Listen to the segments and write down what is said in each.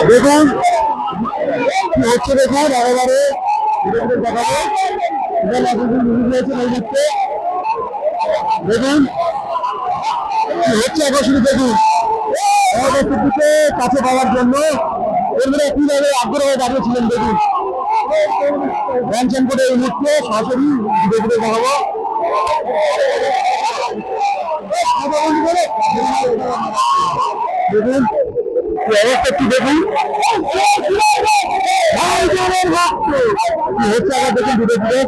দেখুন কি হচ্ছে, দেখুন একেবারে দেখাবো দেখুন কি হচ্ছে এখন শুধু দেখুন দিকে কাছে পাওয়ার জন্য কর্মীরা কিভাবে আগ্রহ দাঁড়িয়েছিলেন দেখুন ধ্যানচান করে এই মুহূর্তে সরাসরি দেখে দেখাবো দেখুন অবস্থা কি দেখুন হচ্ছে আবার দেখুন ভিডিও ফুটেজ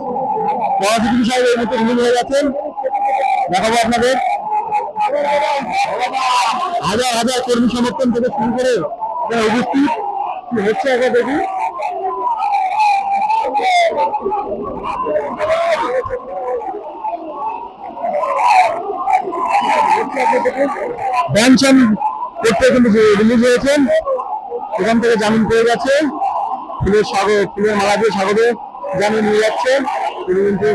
পরাজিত সাহেব এই মুহূর্তে রিলিজ হয়ে যাচ্ছেন দেখাবো আপনাদের হাজার হাজার কর্মী সমর্থন থেকে শুরু করে উপস্থিত কি হচ্ছে আগে দেখুন পেনশন করতে কিন্তু রিলিজ হয়েছেন এখান থেকে জামিন পেয়ে গেছে ফুলের মালা দিয়ে স্বাগতে জামিন নিয়ে যাচ্ছেন তিনি কিন্তু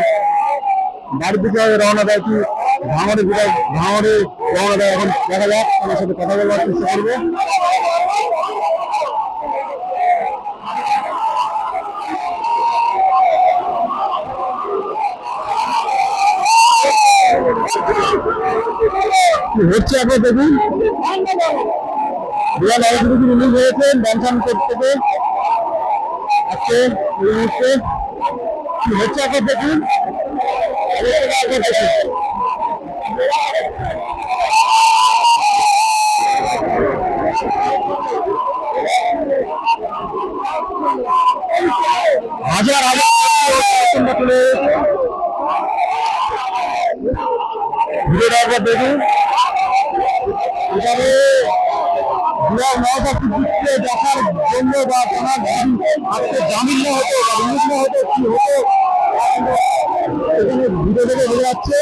বাড়ির দিকে রওনা দেয় কি ভাঙড়ে রওনা দেয় এখন দেখা যাক আমার সাথে কথা বলার চেষ্টা করবো হচ্ছে আপনি দেখুন রিলিজ হয়েছেন ব্যাংশন থেকে আজকে এই মুহূর্তে কি হচ্ছে আপনি দেখুন হাজার হাজার তুলে ভিডিওটা দেখুন এখানে দেখার জন্য বা তোমার আজকে জামিন না হতো বা রিলিজ না হতো কি হতো এখানে ভিডিও থেকে বোঝা যাচ্ছে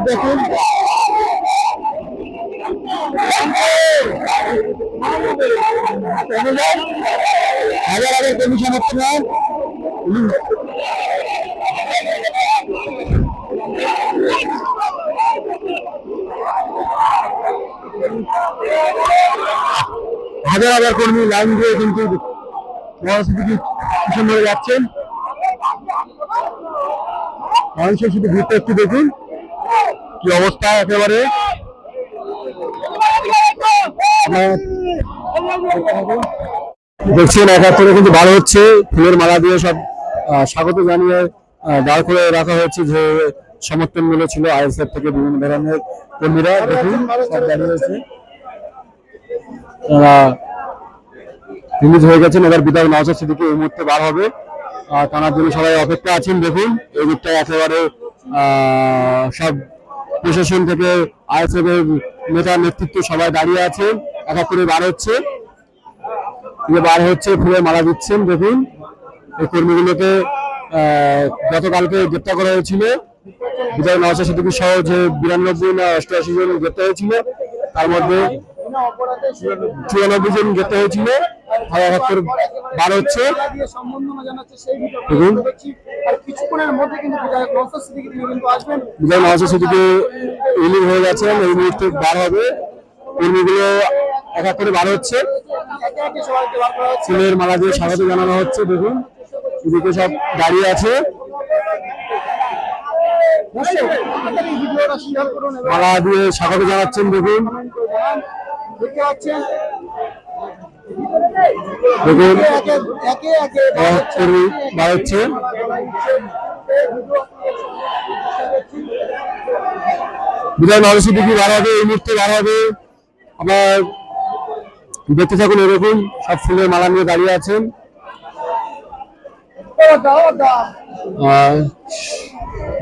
দেখুন হাজার হাজার কর্মী সমর্থন হাজার হাজার কর্মী লাইন দিয়ে কিন্তু পিছন ধরে যাচ্ছেন মানুষের শুধু ভিড়টা একটু দেখুন কি অবস্থা একেবারে দেখছেন এক এক করে কিন্তু বার হচ্ছে ফুলের মালা দিয়ে সব স্বাগত জানিয়ে দাঁড় করে রাখা হয়েছে যে সমর্থন গুলো ছিল আইএসএফ থেকে বিভিন্ন ধরনের কর্মীরা দেখুন সব দাঁড়িয়ে হয়েছে রিলিজ হয়ে গেছেন এবার বিধায়ক নওশাদ সিদ্দিকী এই মুহূর্তে বার হবে টানার জন্য সবাই অপেক্ষা আছেন দেখুন এই দিকটা একেবারে সব প্রশাসন থেকে আইএসএফ এর নেতা নেতৃত্ব সবাই দাঁড়িয়ে আছে এক এক করে বার হচ্ছে ফুলের মালা দিচ্ছেন দেখুন এই কর্মীগুলোকে গতকালকে গ্রেপ্তার করা হয়েছিল বিধায়ক নওশাদ সিদ্দিকী সহ যে 92 না 88 জন গ্রেপ্তার হয়েছিল তার মধ্যে 94 জন গ্রেপ্তার হয়েছিল বার হচ্ছে বিধায়ক নওশাদ সিদ্দিকী রিলিজ হয়ে গেছেন এই মুহূর্তে বার হবে কর্মীগুলো এক এক করে বার হচ্ছে ফুলের মালা দিয়ে স্বাগত জানানো হচ্ছে দেখুন এদিকে সব দাঁড়িয়ে আছে মালা দিয়ে স্বাগত জানাচ্ছেন দেখুন দেখুন বার হচ্ছে বিধায়ক নওশাদ সিদ্দিকী বার হবে এই মুহূর্তে বার হবে আপনার দেখতে থাকুন এরকম সব ফুলের মালা নিয়ে দাঁড়িয়ে আছেন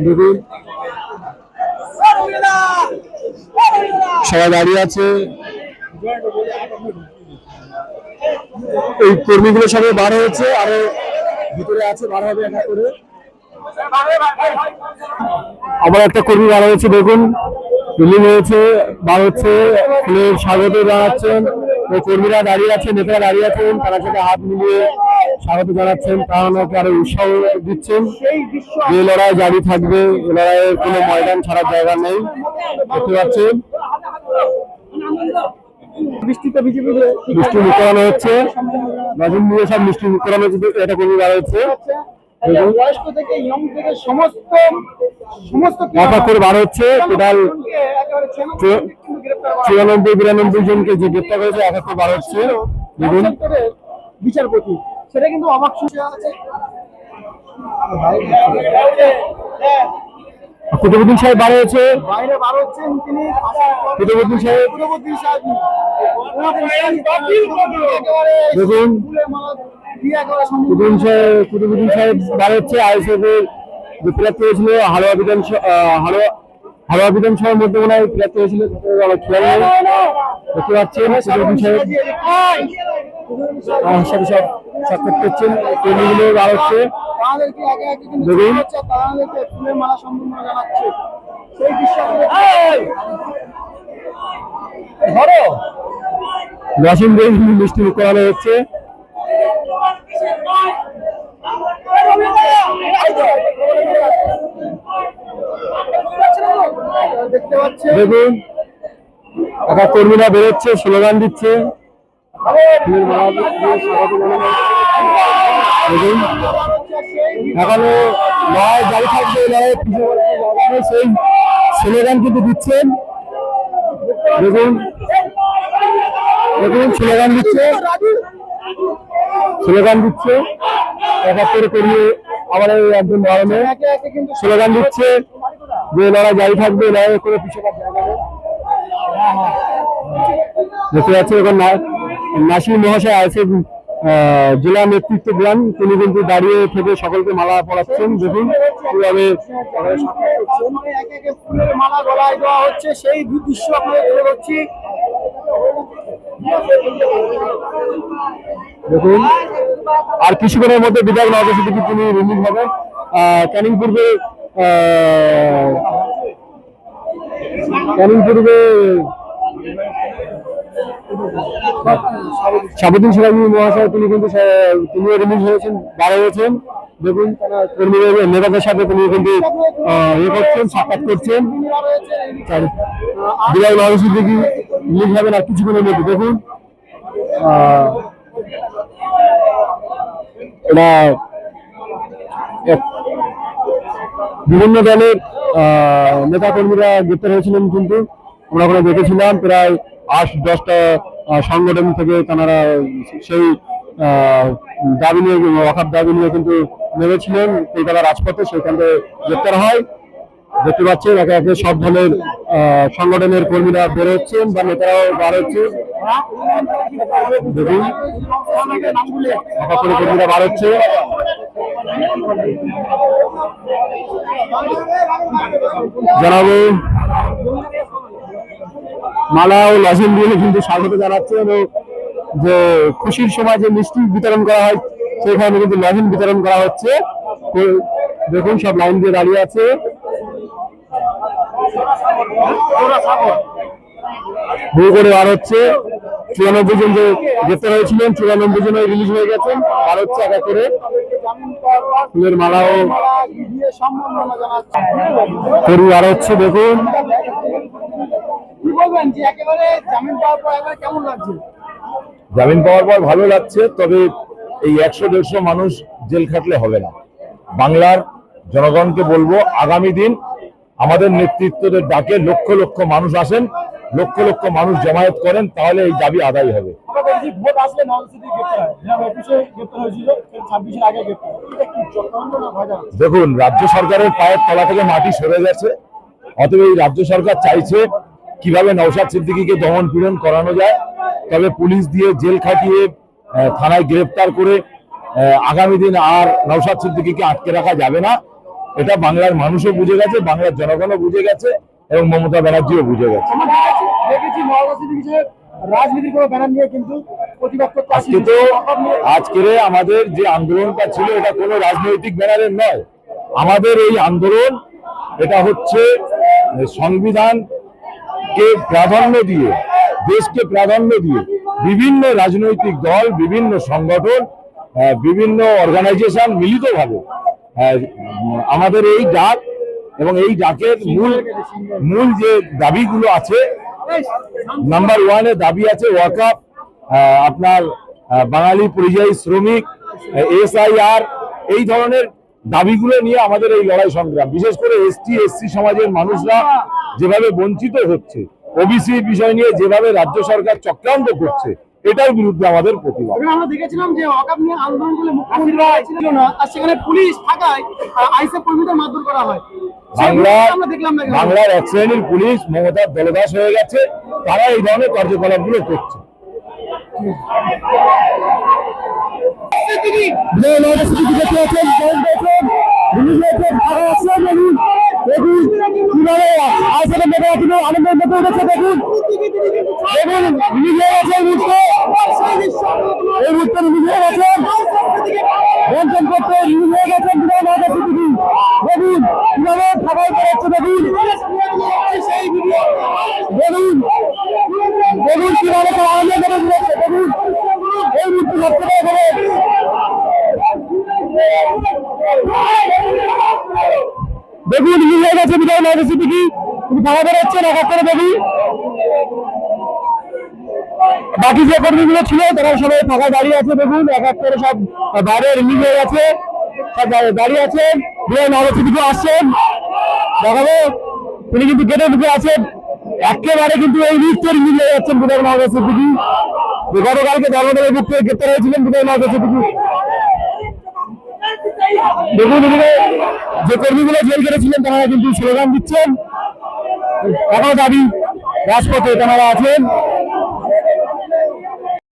দেখুন সবাই দাঁড়িয়ে আছে, এই কর্মীগুলো সবাই বার হয়েছে, আরো ভিতরে আছে, বার হবে একটা করে। আবার একটা কর্মী বার হয়েছে, দেখুন রিলিং হয়েছে, বার হচ্ছে, ফুলের স্বাগত জানাচ্ছেন। ওই কর্মীরা দাঁড়িয়ে আছেন, নেতারা দাঁড়িয়ে আছেন, তার সাথে হাত মিলিয়ে স্বাগত জানাচ্ছেন, তারা ওনাকে আরো উৎসাহ দিচ্ছেন। যে লড়াই জারি থাকবে, এ লড়াইয়ের কোনো ময়দান ছাড়ার জায়গা নেই, দেখতে পাচ্ছেন। মিষ্টি মুখ করানো হচ্ছে, নতুন দিয়ে সব মিষ্টি মুখ করানো হচ্ছে, এটা কর্মী বার হচ্ছে। বয়স্ক থেকে ইয়ং থেকে সমস্ত করে বার হচ্ছে, টোটাল 94-92 জনকে যে গ্রেপ্তার করেছে, এক করে বার হচ্ছে। দেখুন বিচারপতি, সেটা কিন্তু অবাক শুনছে আছে। কুতুবুদ্দিন সাহেব বার হয়েছে, বাইরে বার হচ্ছেন তিনি। কুতুবুদ্দিন সাহেব দেখুন, কুতুবুদ্দিন সাহেব বার হচ্ছে। আইএসএফ এর যে প্রার্থী হয়েছিল হালুয়া বিধানসভার মধ্যে মনে হয় প্রার্থী হয়েছিল, খেয়াল নেই, দেখতে পাচ্ছেন। কুতুবুদ্দিন সাহেব আমার সাথে সব সাক্ষাৎ করছেন, কর্মীগুলো বার হচ্ছে, দেখুন। মেশিন দিয়ে মিষ্টি মুখ করানো হচ্ছে। দেখুন একটা কর্মীরা বেরোচ্ছে, স্লোগান দিচ্ছে, দেখুন এখনো লড়াই জারি থাকবে, সেই স্লোগান কিন্তু দিচ্ছেন। দেখুন দেখুন স্লোগান দিচ্ছে, একাত্তরে কর্মী আবার একজন ধরনের স্লোগান দিচ্ছে যে লড়াই জারি থাকবে, লড়াই করে পিছিয়ে জায়গা নেই। দেখতে পাচ্ছি এখন নাসির মহাশয় আইএসএফ জেলা নেতৃত্ব দেন, তিনি কিন্তু দাঁড়িয়ে থেকে সকলকে মালা পরাচ্ছেন। দেখুন কিভাবে ফুলের মালা গলায় দেওয়া হচ্ছে, সেই দৃশ্য আপনাদের তুলে ধরছি। দেখুন আর কিছুক্ষণের মধ্যে বিধায়ক নওয়াজ সিদ্দিকী তিনি রিলিজ হবেন। ক্যানিং পূর্বে শাহাবুদ্দিন সিরাজি মহাশয় তিনি কিন্তু তিনিও রিলিজ হয়েছেন, বার হয়েছেন। দেখুন কর্মীদের নেতাদের সাথে তিনি কিন্তু ইয়ে করছেন, সাক্ষাৎ করছেন। বিধায়ক নওয়াজ সিদ্দিকী রিলিজ হবেন আর কিছুক্ষণের মধ্যে। দেখুন এটা বিভিন্ন দলের নেতা কর্মীরা গ্রেপ্তার হয়েছিলেন, কিন্তু আমরা ওখানে দেখেছিলাম প্রায় 8-10টা সংগঠন থেকে তারা সেই দাবি নিয়ে, ওয়াকাফ দাবি নিয়ে কিন্তু নেমেছিলেন কলকাতা রাজপথে, সেখান থেকে গ্রেপ্তার হয়। দেখতে পাচ্ছেন একে একে সব ধরনের সংগঠনের কর্মীরা বেরোচ্ছেন বা নেতারাও বার হচ্ছে। দেখুন কর্মীরা বার হচ্ছে। জানাবো মালা ও লজেন দিয়ে কিন্তু স্বাগত জানাচ্ছে, এবং যে খুশির সময় যে মিষ্টি বিতরণ করা হয় সেখানে কিন্তু লজেন বিতরণ করা হচ্ছে। দেখুন সব লাইন দিয়ে দাঁড়িয়ে আছে। ভুল করে বার হচ্ছে। 94 জন যে গ্রেপ্তার হয়েছিলেন, 94 জন রিলিজ হয়ে গেছেন, বার হচ্ছে একা করে। ফুলের মালাও করি বার হচ্ছে। দেখুন জামিন পাওয়ার পর ভালো লাগছে, তবে এই 100-150 মানুষ জেল খাটলে হবে না। বাংলার জনগণকে বলবো আগামী দিন আমাদের নেতৃত্বদের ডাকে লক্ষ লক্ষ মানুষ আসেন, লক্ষ লক্ষ মানুষ জমায়েত করেন, তাহলে এই দাবি আদায় হবে। দেখুন রাজ্য সরকারের পায়ের তলা থেকে মাটি সরে গেছে, অতএব এই রাজ্য সরকার চাইছে কিভাবে নওশাদ সিদ্দিকীকে দমন পীড়ন করানো যায়। তবে পুলিশ দিয়ে জেল খাটিয়ে থানায় গ্রেফতার করে আগামী দিন আর নওশাদ সিদ্দিকীকে আটকে রাখা যাবে না। এটা বাংলার মানুষও বুঝে গেছে, বাংলার জনগণও বুঝে গেছে এবং মমতা ব্যানার্জিও বুঝে গেছে। আমরা দেখেছি নওশাদ সিদ্দিকী সাহেব রাজনীতির কোনো ব্যানার নিয়ে কিন্তু প্রতিবাদ করতে আজকে তো আজকের আমাদের যে আন্দোলনটা ছিল এটা কোনো রাজনৈতিক ব্যানারের নয়। আমাদের এই আন্দোলন এটা হচ্ছে সংবিধানকে প্রাধান্য দিয়ে, দেশকে প্রাধান্য দিয়ে বিভিন্ন রাজনৈতিক দল, বিভিন্ন সংগঠন, বিভিন্ন অর্গানাইজেশন মিলিতভাবে আমাদের এই ডাক এবং এই ডাকের মূল যে দাবিগুলো আছে, নাম্বার 1 এর দাবি আছে ওয়াকফ, আপনার বাঙালি পরিযায়ী শ্রমিক, SIR, এই ধরনের দাবিগুলো নিয়ে আমাদের এই লড়াই সংগ্রাম। বিশেষ করে ST/SC সমাজের মানুষরা যেভাবে বঞ্চিত হচ্ছে, OBC বিষয় নিয়ে যেভাবে রাজ্য সরকার চক্রান্ত করছে, এটার বিরুদ্ধে আমাদের প্রতিবাদ। আমরা দেখেছিলাম যে ওয়াকফ নিয়ে আন্দোলন করলে মুখ্যমন্ত্রী ছিল না, আর সেখানে পুলিশ থাকায় আইএসএফ কর্মীদের মারধর করা হয়। বাংলার এক শ্রেণীর পুলিশ মমতার দলদাস হয়ে গেছে, তারা এই ধরনের কার্যকলাপগুলো করছে। দেখুন মিলে গেছে বিদায় নওশাদ সিদ্দিকী, তিনি ভাড়া বেরোচ্ছেন এক এক করে। দেখুন বাকি যে কর্মীগুলো ছিল তারা সবাই ফাঁকা দাঁড়িয়ে আছে। দেখুন এক এক করে সব বাইরে রিলিজ হয়ে গেছে, সব দাঁড়িয়ে আছেন। বিদায় নওশাদ সিদ্দিকী আসছেন, দেখাবো তিনি কিন্তু গেটে ঢুকে আছেন। একেবারে কিন্তু এই মুহূর্তে রিলিজ হয়ে যাচ্ছেন বিদায় নওশাদ সিদ্দিকী। গতকালকে ধর্মতলার বুক থেকে গ্রেপ্তার হয়েছিলেন বিদায় নওশাদ সিদ্দিকী। দেখুন যে কর্মীগুলো জেল কেটেছিলেন তারা কিন্তু স্লোগান দিচ্ছেন, এখনো দাবি রাজপথে তারা আছেন।